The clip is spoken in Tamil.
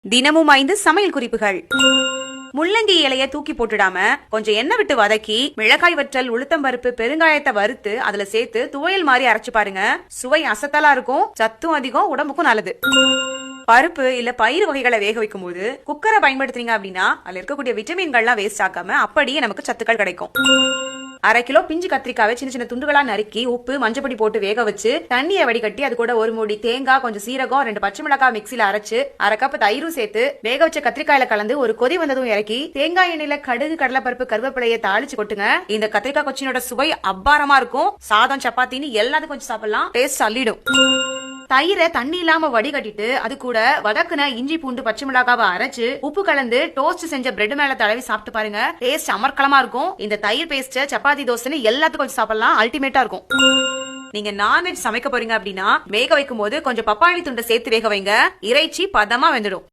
தினமும் 5 சமையல் குறிப்புகள். முள்ளங்கி இலைய தூக்கி போட்டுடாம கொஞ்சம் எண்ணெய் விட்டு வதக்கி மிளகாய் வற்றல், உளுத்தம்பருப்பு, பெருங்காயத்தை வறுத்து அதுல சேர்த்து துவையல் மாதிரி அரைச்சு பாருங்க. சுவை அசத்தலா இருக்கும், சத்தும் அதிகம், உடம்புக்கும் நல்லது. பருப்பு இல்ல பயிர் வகைகளை வேக வைக்கும் போது குக்கரை பயன்படுத்துறீங்க அப்படின்னா அதுல இருக்கக்கூடிய விட்டமின்கள்லாம் வேஸ்ட் ஆக்காம அப்படியே நமக்கு சத்துக்கள் கிடைக்கும். 1/2 கிலோ பிஞ்சு கத்திரிக்காவை சின்ன சின்ன துண்டுகளா நறுக்கி உப்பு மஞ்சப்பொடி போட்டு வேக வச்சு தண்ணியை வடிகட்டி அது கூட 1 மூடி தேங்காய், கொஞ்சம் சீரகம், 2 பச்சை மிளகாய் மிக்சில அரைச்சு 1/2 கப் தயிரும் சேர்த்து வேக வச்ச கத்திரிக்காயில கலந்து ஒரு கொதி வந்ததும் இறக்கி தேங்காய் எண்ணெயில கடுகு, கடலைப்பருப்பு, கருவேப்பிலையை தாளிச்சு கொட்டுங்க. இந்த கத்திரிக்காய் கொச்சினோட சுவை அபாரமா இருக்கும். சாதம், சப்பாத்தின்னு எல்லாத்துக்கும் கொஞ்சம் சாப்பிடலாம். டேஸ்ட் அள்ளிடும். தயிரை தண்ணி இல்லாம வடிகட்டிட்டு அது கூட வதக்குன இஞ்சி, பூண்டு, பச்சை மிளகாவை அரைச்சு உப்பு கலந்து டோஸ்ட் செஞ்ச பிரெட் மேல தடவி சாப்பிட்டு பாருங்க. டேஸ்ட் அமர்க்கலமா இருக்கும். இந்த தயிர் பேஸ்ட் சப்பாத்தி, தோசைன்னு எல்லாத்துக்கும் கொஞ்சம் சாப்பிடலாம். அல்டிமேட்டா இருக்கும். நீங்க நான்வெஜ் சமைக்க போறீங்க அப்படின்னா வேக வைக்கும் போது கொஞ்சம் பப்பாளி துண்டை சேர்த்து வேக வைங்க. இறைச்சி பதமா வெந்துடும்.